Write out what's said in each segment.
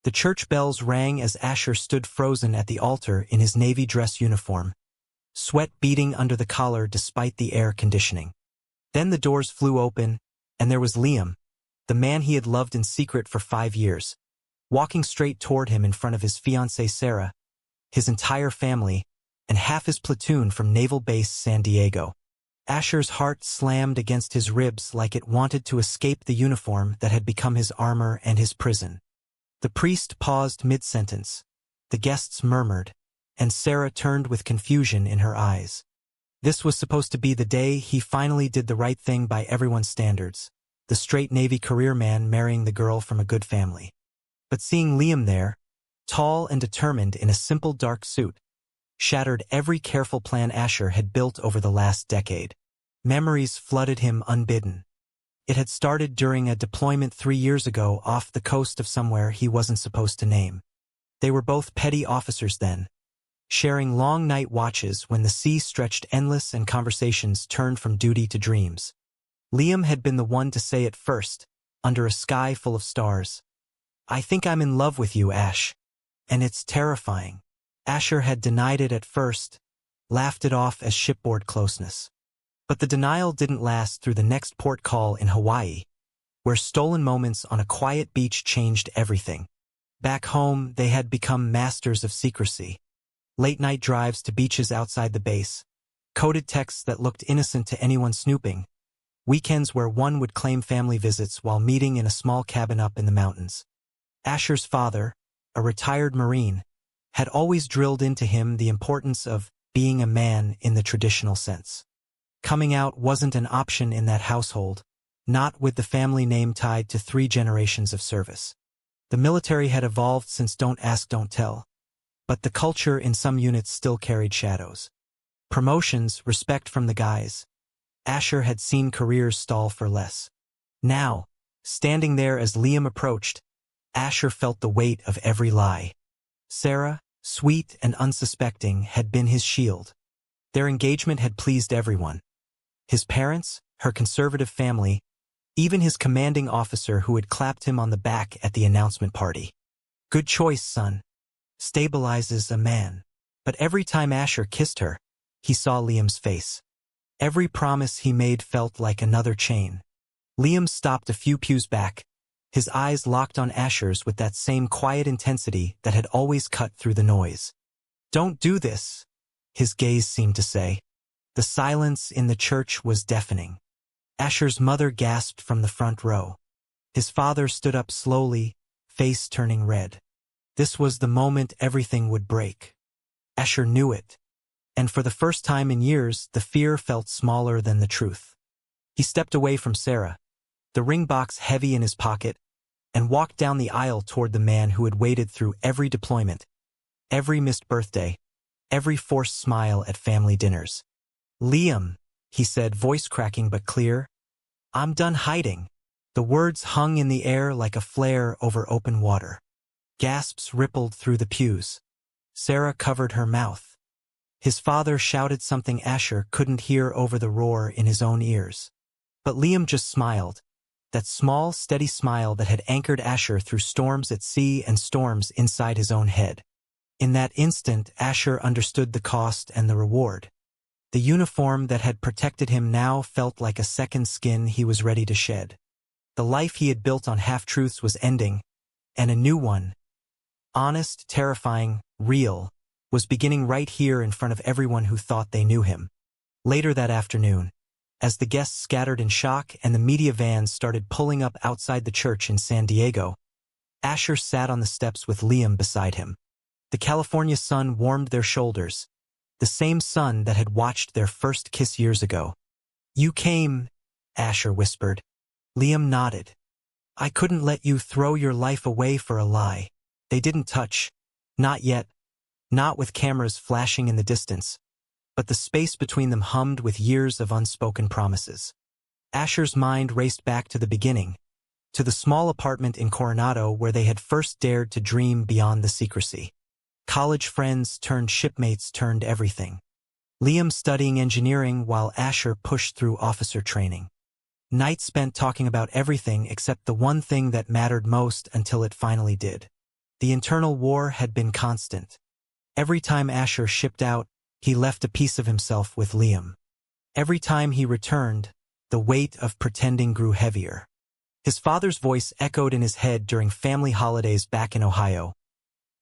The church bells rang as Asher stood frozen at the altar in his navy dress uniform, sweat beading under the collar despite the air conditioning. Then the doors flew open, and there was Liam, the man he had loved in secret for 5 years, walking straight toward him in front of his fiancée Sarah, his entire family, and half his platoon from Naval Base San Diego. Asher's heart slammed against his ribs like it wanted to escape the uniform that had become his armor and his prison. The priest paused mid-sentence. The guests murmured, and Sarah turned with confusion in her eyes. This was supposed to be the day he finally did the right thing by everyone's standards, the straight Navy career man marrying the girl from a good family. But seeing Liam there, tall and determined in a simple dark suit, shattered every careful plan Asher had built over the last decade. Memories flooded him unbidden. It had started during a deployment 3 years ago off the coast of somewhere he wasn't supposed to name. They were both petty officers then, sharing long night watches when the sea stretched endless and conversations turned from duty to dreams. Liam had been the one to say it first, under a sky full of stars. "I think I'm in love with you, Ash. And it's terrifying." Asher had denied it at first, laughed it off as shipboard closeness. But the denial didn't last through the next port call in Hawaii, where stolen moments on a quiet beach changed everything. Back home, they had become masters of secrecy. Late-night drives to beaches outside the base, coded texts that looked innocent to anyone snooping, weekends where one would claim family visits while meeting in a small cabin up in the mountains. Asher's father, a retired Marine, had always drilled into him the importance of being a man in the traditional sense. Coming out wasn't an option in that household, not with the family name tied to 3 generations of service. The military had evolved since Don't Ask, Don't Tell, but the culture in some units still carried shadows. Promotions, respect from the guys. Asher had seen careers stall for less. Now, standing there as Liam approached, Asher felt the weight of every lie. Sarah, sweet and unsuspecting, had been his shield. Their engagement had pleased everyone. His parents, her conservative family, even his commanding officer who had clapped him on the back at the announcement party. "Good choice, son. Stabilizes a man." But every time Asher kissed her, he saw Liam's face. Every promise he made felt like another chain. Liam stopped a few pews back, his eyes locked on Asher's with that same quiet intensity that had always cut through the noise. "Don't do this," his gaze seemed to say. The silence in the church was deafening. Asher's mother gasped from the front row. His father stood up slowly, face turning red. This was the moment everything would break. Asher knew it, and for the first time in years, the fear felt smaller than the truth. He stepped away from Sarah, the ring box heavy in his pocket, and walked down the aisle toward the man who had waited through every deployment, every missed birthday, every forced smile at family dinners. "Liam," he said, voice cracking but clear, "I'm done hiding." The words hung in the air like a flare over open water. Gasps rippled through the pews. Sarah covered her mouth. His father shouted something Asher couldn't hear over the roar in his own ears. But Liam just smiled, that small, steady smile that had anchored Asher through storms at sea and storms inside his own head. In that instant, Asher understood the cost and the reward. The uniform that had protected him now felt like a second skin he was ready to shed. The life he had built on half-truths was ending, and a new one, honest, terrifying, real, was beginning right here in front of everyone who thought they knew him. Later that afternoon, as the guests scattered in shock and the media vans started pulling up outside the church in San Diego, Asher sat on the steps with Liam beside him. The California sun warmed their shoulders, the same sun that had watched their first kiss years ago. "You came," Asher whispered. Liam nodded. "I couldn't let you throw your life away for a lie." They didn't touch. Not yet. Not with cameras flashing in the distance. But the space between them hummed with years of unspoken promises. Asher's mind raced back to the beginning, to the small apartment in Coronado where they had first dared to dream beyond the secrecy. College friends turned shipmates turned everything. Liam studying engineering while Asher pushed through officer training. Nights spent talking about everything except the one thing that mattered most until it finally did. The internal war had been constant. Every time Asher shipped out, he left a piece of himself with Liam. Every time he returned, the weight of pretending grew heavier. His father's voice echoed in his head during family holidays back in Ohio.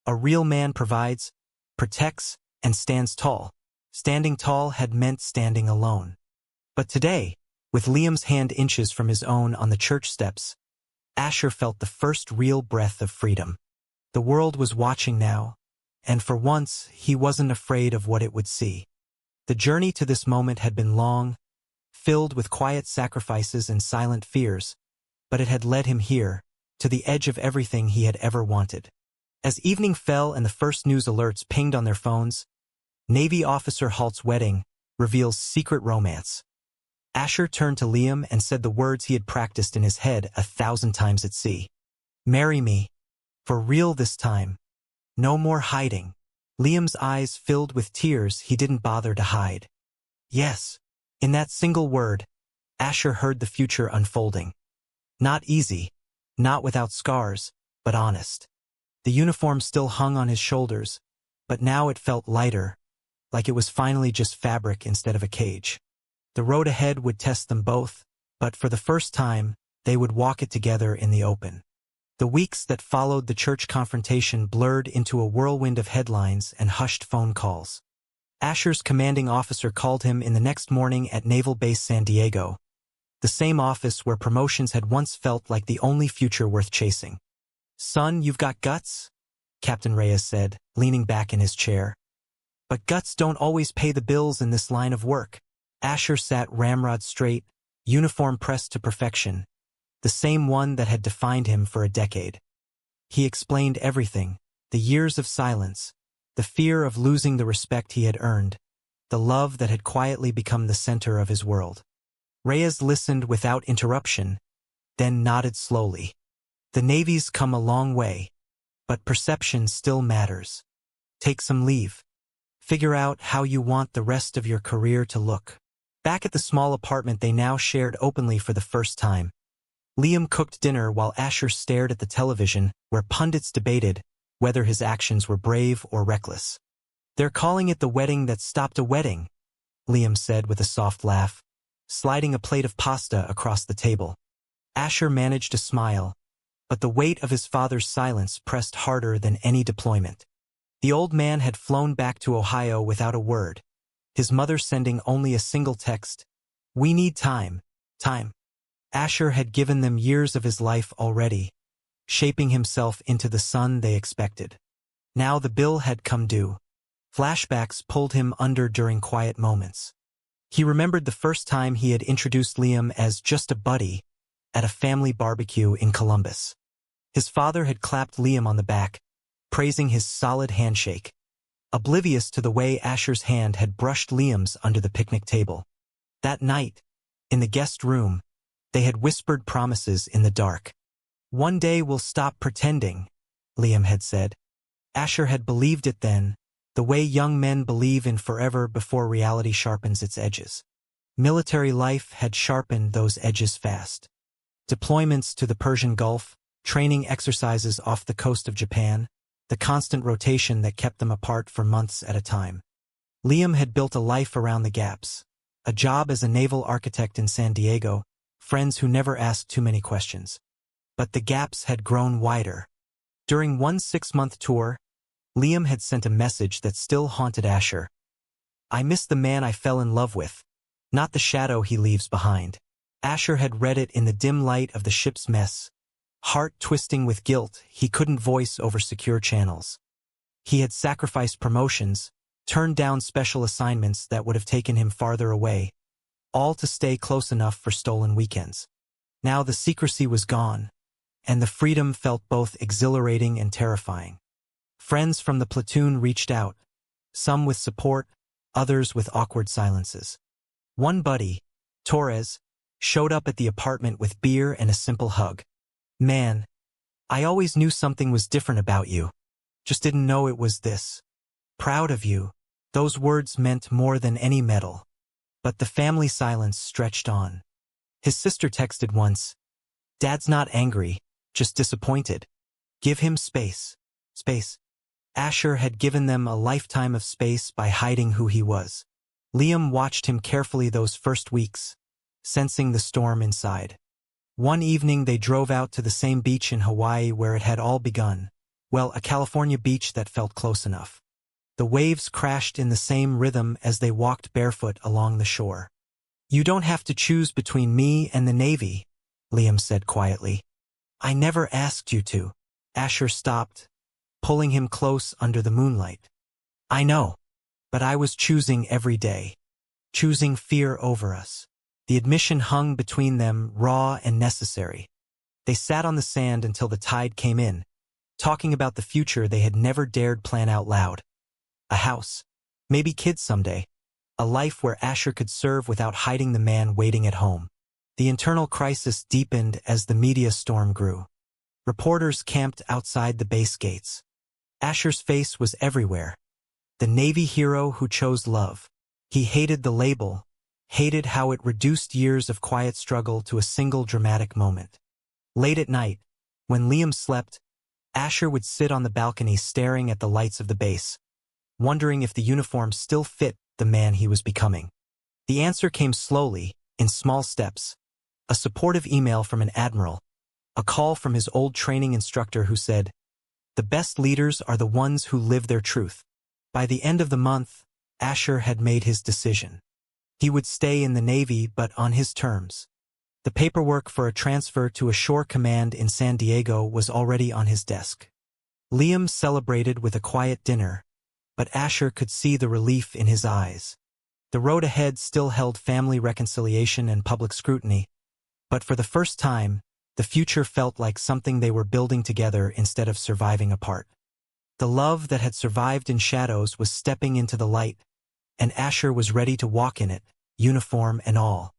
A real man provides, protects, and stands tall. Standing tall had meant standing alone. But today, with Liam's hand inches from his own on the church steps, Asher felt the first real breath of freedom. The world was watching now, and for once he wasn't afraid of what it would see. The journey to this moment had been long, filled with quiet sacrifices and silent fears, but it had led him here, to the edge of everything he had ever wanted. As evening fell and the first news alerts pinged on their phones, Navy officer Halt's wedding reveals secret romance. Asher turned to Liam and said the words he had practiced in his head 1,000 times at sea. "Marry me. For real this time. No more hiding." Liam's eyes filled with tears he didn't bother to hide. Yes. In that single word, Asher heard the future unfolding. Not easy, not without scars, but honest. The uniform still hung on his shoulders, but now it felt lighter, like it was finally just fabric instead of a cage. The road ahead would test them both, but for the first time, they would walk it together in the open. The weeks that followed the church confrontation blurred into a whirlwind of headlines and hushed phone calls. Asher's commanding officer called him in the next morning at Naval Base San Diego, the same office where promotions had once felt like the only future worth chasing. "Son, you've got guts," Captain Reyes said, leaning back in his chair. "But guts don't always pay the bills in this line of work." Asher sat ramrod straight, uniform pressed to perfection, the same one that had defined him for a decade. He explained everything, the years of silence, the fear of losing the respect he had earned, the love that had quietly become the center of his world. Reyes listened without interruption, then nodded slowly. "The Navy's come a long way, but perception still matters. Take some leave. Figure out how you want the rest of your career to look." Back at the small apartment they now shared openly for the first time, Liam cooked dinner while Asher stared at the television where pundits debated whether his actions were brave or reckless. "They're calling it the wedding that stopped a wedding," Liam said with a soft laugh, sliding a plate of pasta across the table. Asher managed a smile, but the weight of his father's silence pressed harder than any deployment. The old man had flown back to Ohio without a word, his mother sending only a single text, "We need time, time." Asher had given them years of his life already, shaping himself into the son they expected. Now the bill had come due. Flashbacks pulled him under during quiet moments. He remembered the first time he had introduced Liam as just a buddy at a family barbecue in Columbus. His father had clapped Liam on the back, praising his solid handshake, oblivious to the way Asher's hand had brushed Liam's under the picnic table. That night, in the guest room, they had whispered promises in the dark. "One day we'll stop pretending," Liam had said. Asher had believed it then, the way young men believe in forever before reality sharpens its edges. Military life had sharpened those edges fast. Deployments to the Persian Gulf, training exercises off the coast of Japan, the constant rotation that kept them apart for months at a time. Liam had built a life around the gaps, a job as a naval architect in San Diego, friends who never asked too many questions. But the gaps had grown wider. During one 6-month tour, Liam had sent a message that still haunted Asher. "I miss the man I fell in love with, not the shadow he leaves behind." Asher had read it in the dim light of the ship's mess, heart twisting with guilt he couldn't voice over secure channels. He had sacrificed promotions, turned down special assignments that would have taken him farther away, all to stay close enough for stolen weekends. Now the secrecy was gone, and the freedom felt both exhilarating and terrifying. Friends from the platoon reached out, some with support, others with awkward silences. One buddy, Torres, showed up at the apartment with beer and a simple hug. "Man, I always knew something was different about you. Just didn't know it was this. Proud of you." Those words meant more than any medal. But the family silence stretched on. His sister texted once, "Dad's not angry, just disappointed. Give him space." Space. Asher had given them a lifetime of space by hiding who he was. Liam watched him carefully those first weeks, sensing the storm inside. One evening they drove out to the same beach in Hawaii where it had all begun. Well, a California beach that felt close enough. The waves crashed in the same rhythm as they walked barefoot along the shore. "You don't have to choose between me and the Navy," Liam said quietly. "I never asked you to." Asher stopped, pulling him close under the moonlight. "I know, but I was choosing every day. Choosing fear over us." The admission hung between them, raw and necessary. They sat on the sand until the tide came in, talking about the future they had never dared plan out loud. A house. Maybe kids someday. A life where Asher could serve without hiding the man waiting at home. The internal crisis deepened as the media storm grew. Reporters camped outside the base gates. Asher's face was everywhere. The Navy hero who chose love. He hated the label, hated how it reduced years of quiet struggle to a single dramatic moment. Late at night, when Liam slept, Asher would sit on the balcony staring at the lights of the base, wondering if the uniform still fit the man he was becoming. The answer came slowly, in small steps. A supportive email from an admiral, a call from his old training instructor who said, "The best leaders are the ones who live their truth." By the end of the month, Asher had made his decision. He would stay in the Navy, but on his terms. The paperwork for a transfer to a shore command in San Diego was already on his desk. Liam celebrated with a quiet dinner, but Asher could see the relief in his eyes. The road ahead still held family reconciliation and public scrutiny, but for the first time, the future felt like something they were building together instead of surviving apart. The love that had survived in shadows was stepping into the light, and Asher was ready to walk in it, uniform and all.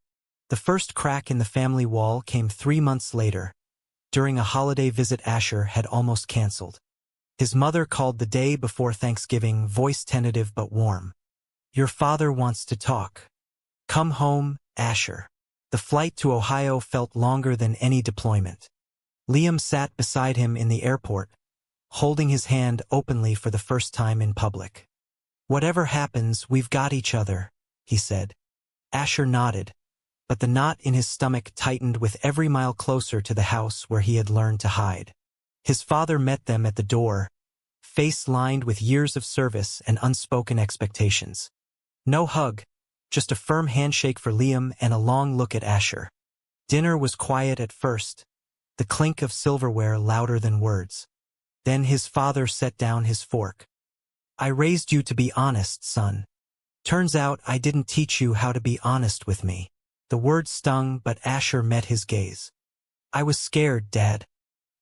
The first crack in the family wall came 3 months later. During a holiday visit Asher had almost canceled. His mother called the day before Thanksgiving, voice tentative but warm. "Your father wants to talk. Come home, Asher." The flight to Ohio felt longer than any deployment. Liam sat beside him in the airport, holding his hand openly for the first time in public. "Whatever happens, we've got each other," he said. Asher nodded, but the knot in his stomach tightened with every mile closer to the house where he had learned to hide. His father met them at the door, face lined with years of service and unspoken expectations. No hug, just a firm handshake for Liam and a long look at Asher. Dinner was quiet at first, the clink of silverware louder than words. Then his father set down his fork. "I raised you to be honest, son. Turns out I didn't teach you how to be honest with me." The words stung, but Asher met his gaze. "I was scared, Dad.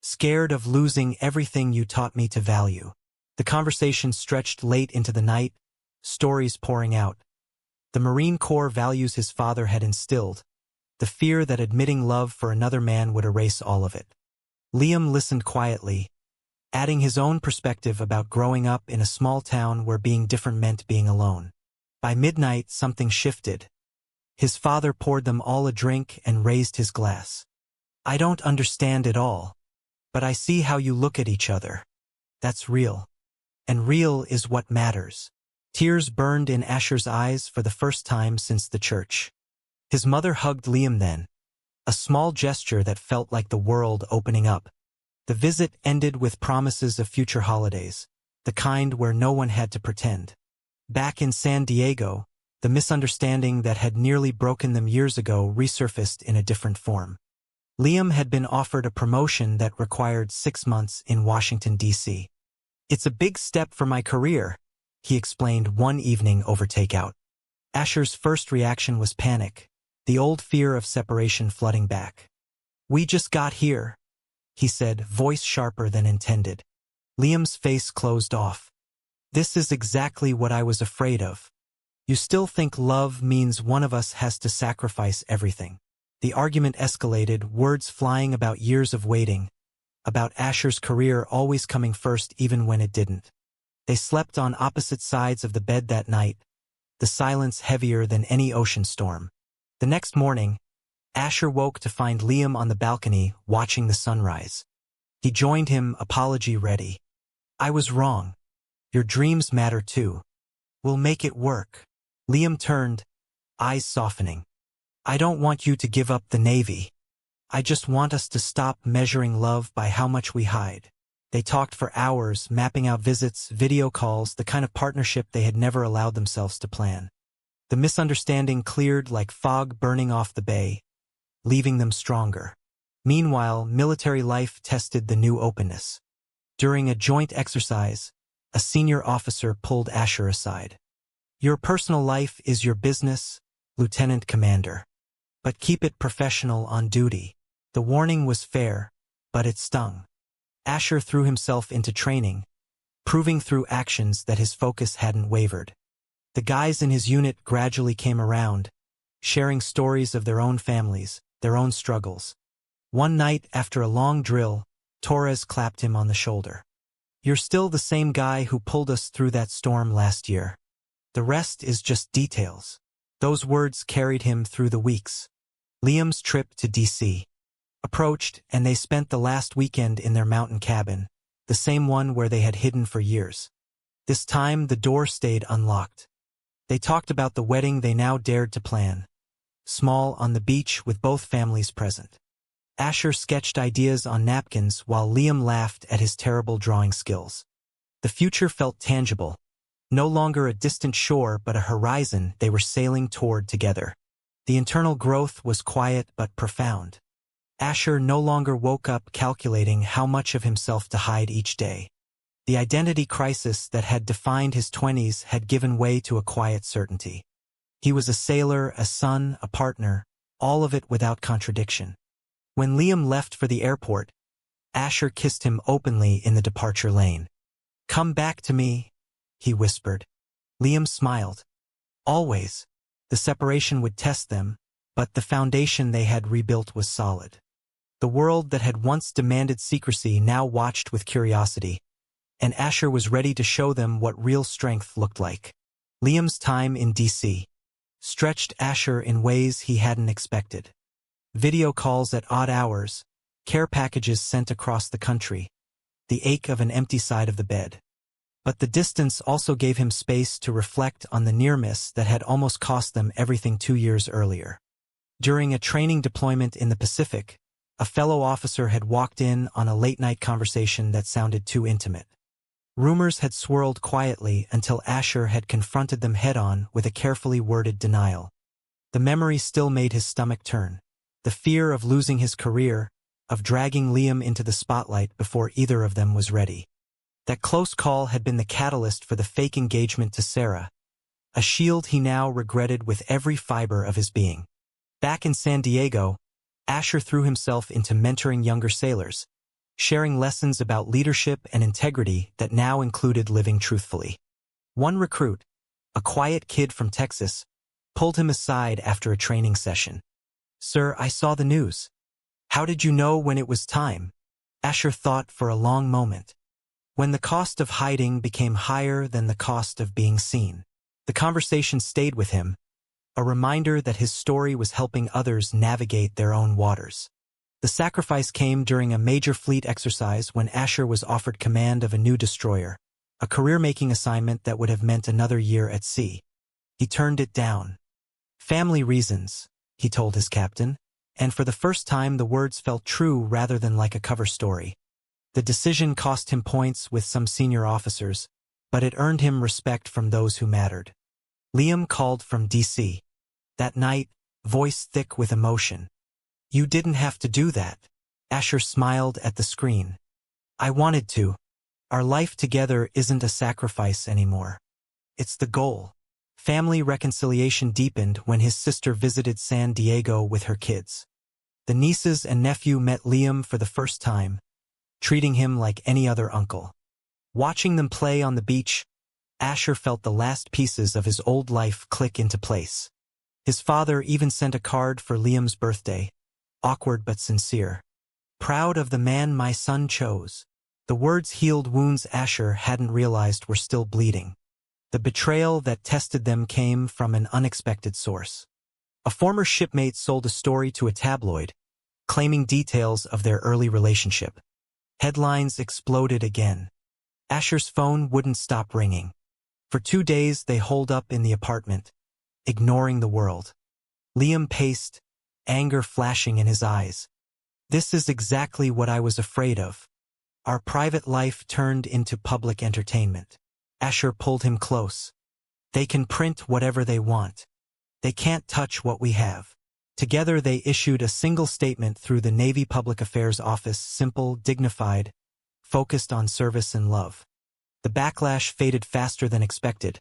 Scared of losing everything you taught me to value." The conversation stretched late into the night, stories pouring out. The Marine Corps values his father had instilled, the fear that admitting love for another man would erase all of it. Liam listened quietly, adding his own perspective about growing up in a small town where being different meant being alone. By midnight, something shifted. His father poured them all a drink and raised his glass. "I don't understand it all, but I see how you look at each other. That's real. And real is what matters." Tears burned in Asher's eyes for the first time since the church. His mother hugged Liam then, a small gesture that felt like the world opening up. The visit ended with promises of future holidays, the kind where no one had to pretend. Back in San Diego, the misunderstanding that had nearly broken them years ago resurfaced in a different form. Liam had been offered a promotion that required 6 months in Washington, D.C. "It's a big step for my career," he explained one evening over takeout. Asher's first reaction was panic, the old fear of separation flooding back. "We just got here," he said, voice sharper than intended. Liam's face closed off. "This is exactly what I was afraid of. You still think love means one of us has to sacrifice everything." The argument escalated, words flying about years of waiting, about Asher's career always coming first even when it didn't. They slept on opposite sides of the bed that night, the silence heavier than any ocean storm. The next morning, Asher woke to find Liam on the balcony watching the sunrise. He joined him, apology ready. I was wrong. Your dreams matter too. We'll make it work. Liam turned, eyes softening. I don't want you to give up the Navy. I just want us to stop measuring love by how much we hide. They talked for hours, mapping out visits, video calls, the kind of partnership they had never allowed themselves to plan. The misunderstanding cleared like fog burning off the bay, leaving them stronger. Meanwhile, military life tested the new openness. During a joint exercise, a senior officer pulled Asher aside. Your personal life is your business, Lieutenant Commander. But keep it professional on duty. The warning was fair, but it stung. Asher threw himself into training, proving through actions that his focus hadn't wavered. The guys in his unit gradually came around, sharing stories of their own families, their own struggles. One night, after a long drill, Torres clapped him on the shoulder. You're still the same guy who pulled us through that storm last year. The rest is just details. Those words carried him through the weeks. Liam's trip to D.C. approached, and they spent the last weekend in their mountain cabin, the same one where they had hidden for years. This time, the door stayed unlocked. They talked about the wedding they now dared to plan. Small, on the beach with both families present. Asher sketched ideas on napkins while Liam laughed at his terrible drawing skills. The future felt tangible. No longer a distant shore but a horizon they were sailing toward together. The internal growth was quiet but profound. Asher no longer woke up calculating how much of himself to hide each day. The identity crisis that had defined his 20s had given way to a quiet certainty. He was a sailor, a son, a partner, all of it without contradiction. When Liam left for the airport, Asher kissed him openly in the departure lane. "Come back to me," he whispered. Liam smiled. Always. The separation would test them, but the foundation they had rebuilt was solid. The world that had once demanded secrecy now watched with curiosity, and Asher was ready to show them what real strength looked like. Liam's time in D.C. stretched Asher in ways he hadn't expected. Video calls at odd hours, care packages sent across the country, the ache of an empty side of the bed. But the distance also gave him space to reflect on the near-miss that had almost cost them everything 2 years earlier. During a training deployment in the Pacific, a fellow officer had walked in on a late-night conversation that sounded too intimate. Rumors had swirled quietly until Asher had confronted them head-on with a carefully worded denial. The memory still made his stomach turn. The fear of losing his career, of dragging Liam into the spotlight before either of them was ready. That close call had been the catalyst for the fake engagement to Sarah, a shield he now regretted with every fiber of his being. Back in San Diego, Asher threw himself into mentoring younger sailors, sharing lessons about leadership and integrity that now included living truthfully. One recruit, a quiet kid from Texas, pulled him aside after a training session. "Sir, I saw the news. How did you know when it was time?" Asher thought for a long moment. When the cost of hiding became higher than the cost of being seen. The conversation stayed with him, a reminder that his story was helping others navigate their own waters. The sacrifice came during a major fleet exercise when Asher was offered command of a new destroyer, a career-making assignment that would have meant another year at sea. He turned it down. "Family reasons," he told his captain, and for the first time the words felt true rather than like a cover story. The decision cost him points with some senior officers, but it earned him respect from those who mattered. Liam called from D.C. that night, voice thick with emotion. "You didn't have to do that." Asher smiled at the screen. "I wanted to. Our life together isn't a sacrifice anymore. It's the goal." Family reconciliation deepened when his sister visited San Diego with her kids. The nieces and nephew met Liam for the first time, treating him like any other uncle. Watching them play on the beach, Asher felt the last pieces of his old life click into place. His father even sent a card for Liam's birthday, awkward but sincere. "Proud of the man my son chose." The words healed wounds Asher hadn't realized were still bleeding. The betrayal that tested them came from an unexpected source. A former shipmate sold a story to a tabloid, claiming details of their early relationship. Headlines exploded again. Asher's phone wouldn't stop ringing. For 2 days they holed up in the apartment, ignoring the world. Liam paced, anger flashing in his eyes. This is exactly what I was afraid of. Our private life turned into public entertainment. Asher pulled him close. They can print whatever they want. They can't touch what we have. Together they issued a single statement through the Navy Public Affairs Office, simple, dignified, focused on service and love. The backlash faded faster than expected,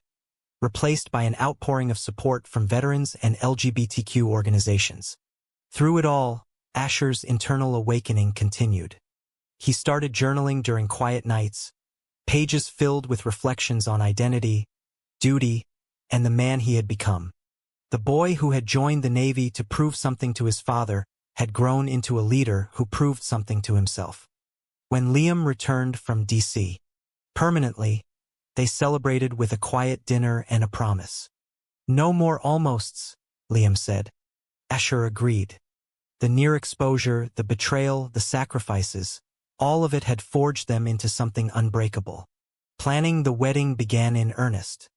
replaced by an outpouring of support from veterans and LGBTQ organizations. Through it all, Asher's internal awakening continued. He started journaling during quiet nights, pages filled with reflections on identity, duty, and the man he had become. The boy who had joined the Navy to prove something to his father had grown into a leader who proved something to himself. When Liam returned from D.C. permanently, they celebrated with a quiet dinner and a promise. No more almosts, Liam said. Asher agreed. The near exposure, the betrayal, the sacrifices, all of it had forged them into something unbreakable. Planning the wedding began in earnest.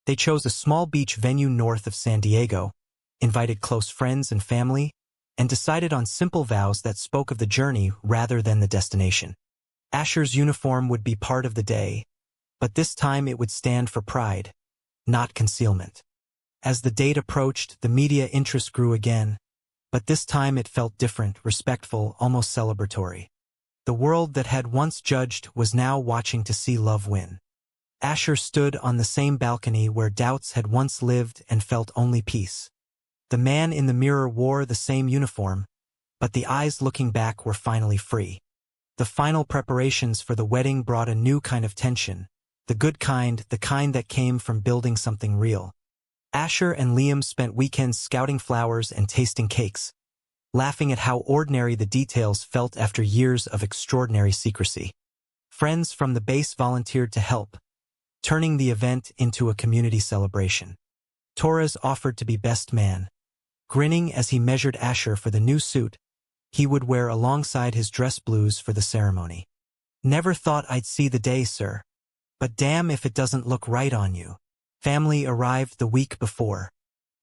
They chose a small beach venue north of San Diego, invited close friends and family, and decided on simple vows that spoke of the journey rather than the destination. Asher's uniform would be part of the day, but this time it would stand for pride, not concealment. As the date approached, the media interest grew again, but this time it felt different, respectful, almost celebratory. The world that had once judged was now watching to see love win. Asher stood on the same balcony where doubts had once lived and felt only peace. The man in the mirror wore the same uniform, but the eyes looking back were finally free. The final preparations for the wedding brought a new kind of tension, the good kind, the kind that came from building something real. Asher and Liam spent weekends scouting flowers and tasting cakes, laughing at how ordinary the details felt after years of extraordinary secrecy. Friends from the base volunteered to help, turning the event into a community celebration. Torres offered to be best man, grinning as he measured Asher for the new suit he would wear alongside his dress blues for the ceremony. Never thought I'd see the day, sir. But damn if it doesn't look right on you. Family arrived the week before.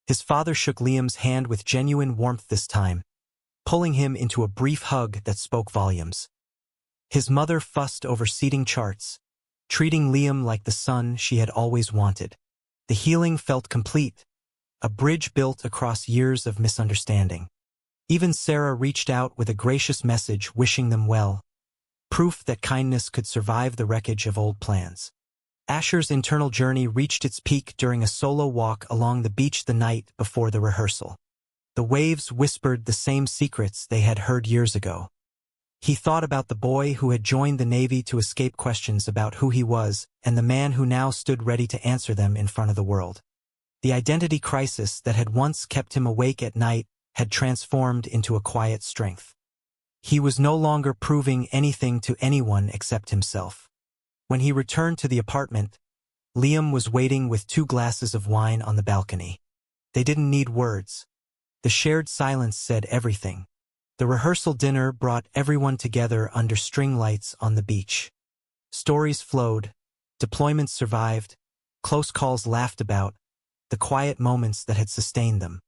His father shook Liam's hand with genuine warmth this time, pulling him into a brief hug that spoke volumes. His mother fussed over seating charts, treating Liam like the son she had always wanted. The healing felt complete, a bridge built across years of misunderstanding. Even Sarah reached out with a gracious message wishing them well, proof that kindness could survive the wreckage of old plans. Asher's internal journey reached its peak during a solo walk along the beach the night before the rehearsal. The waves whispered the same secrets they had heard years ago. He thought about the boy who had joined the Navy to escape questions about who he was and the man who now stood ready to answer them in front of the world. The identity crisis that had once kept him awake at night had transformed into a quiet strength. He was no longer proving anything to anyone except himself. When he returned to the apartment, Liam was waiting with 2 glasses of wine on the balcony. They didn't need words. The shared silence said everything. The rehearsal dinner brought everyone together under string lights on the beach. Stories flowed, deployments survived, close calls laughed about, the quiet moments that had sustained them.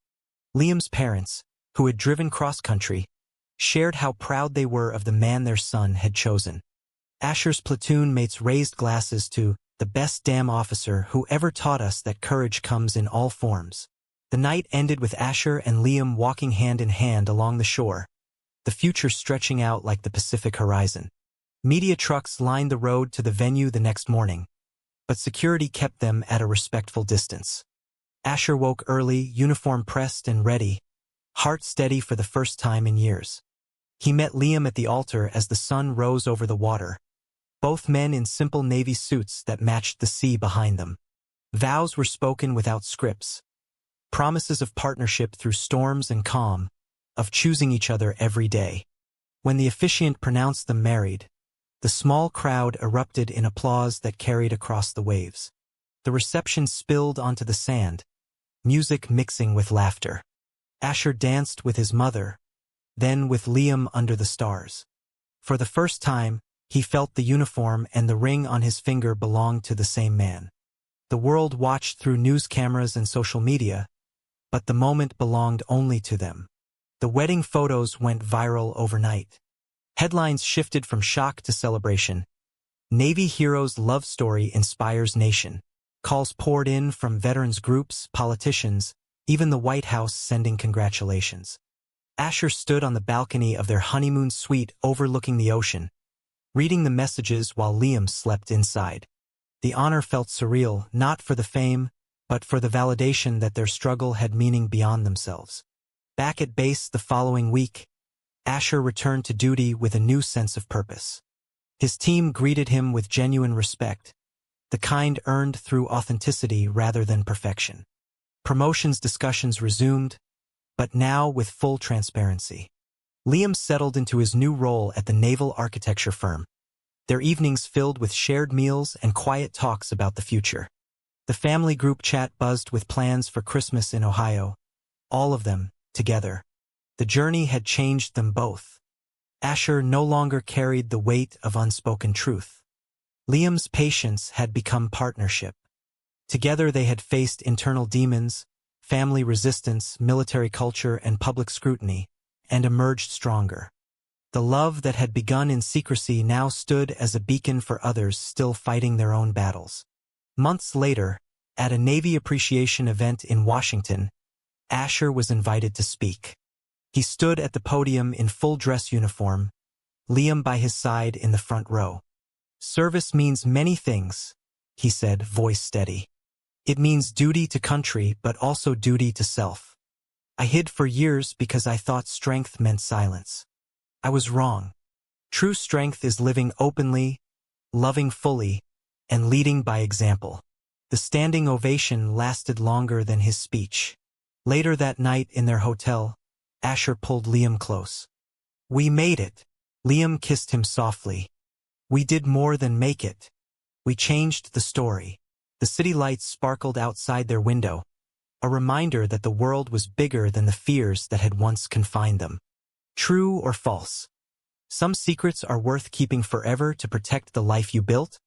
Liam's parents, who had driven cross-country, shared how proud they were of the man their son had chosen. Asher's platoon mates raised glasses to the best damn officer who ever taught us that courage comes in all forms. The night ended with Asher and Liam walking hand in hand along the shore, the future stretching out like the Pacific horizon. Media trucks lined the road to the venue the next morning, but security kept them at a respectful distance. Asher woke early, uniform pressed and ready, heart steady for the first time in years. He met Liam at the altar as the sun rose over the water, both men in simple Navy suits that matched the sea behind them. Vows were spoken without scripts, promises of partnership through storms and calm, of choosing each other every day. When the officiant pronounced them married, the small crowd erupted in applause that carried across the waves. The reception spilled onto the sand, music mixing with laughter. Asher danced with his mother, then with Liam under the stars. For the first time, He felt the uniform and the ring on his finger belonged to the same man. The world watched through news cameras and social media, but the moment belonged only to them. The wedding photos went viral overnight. Headlines shifted from shock to celebration. Navy hero's love story inspires nation. Calls poured in from veterans groups, politicians, even the White House sending congratulations. Asher stood on the balcony of their honeymoon suite overlooking the ocean, reading the messages while Liam slept inside. The honor felt surreal, not for the fame, but for the validation that their struggle had meaning beyond themselves. Back at base the following week, Asher returned to duty with a new sense of purpose. His team greeted him with genuine respect, the kind earned through authenticity rather than perfection. Promotions discussions resumed, but now with full transparency. Liam settled into his new role at the naval architecture firm, their evenings filled with shared meals and quiet talks about the future. The family group chat buzzed with plans for Christmas in Ohio, all of them together. The journey had changed them both. Asher no longer carried the weight of unspoken truth. Liam's patience had become partnership. Together they had faced internal demons, family resistance, military culture, and public scrutiny, and emerged stronger. The love that had begun in secrecy now stood as a beacon for others still fighting their own battles. Months later, at a Navy appreciation event in Washington, Asher was invited to speak. He stood at the podium in full dress uniform, Liam by his side in the front row. "Service means many things," he said, voice steady. "It means duty to country, but also duty to self. I hid for years because I thought strength meant silence. I was wrong. True strength is living openly, loving fully, and leading by example." The standing ovation lasted longer than his speech. Later that night in their hotel, Asher pulled Liam close. "We made it." Liam kissed him softly. "We did more than make it. We changed the story." The city lights sparkled outside their window, a reminder that the world was bigger than the fears that had once confined them. True or false? Some secrets are worth keeping forever to protect the life you built.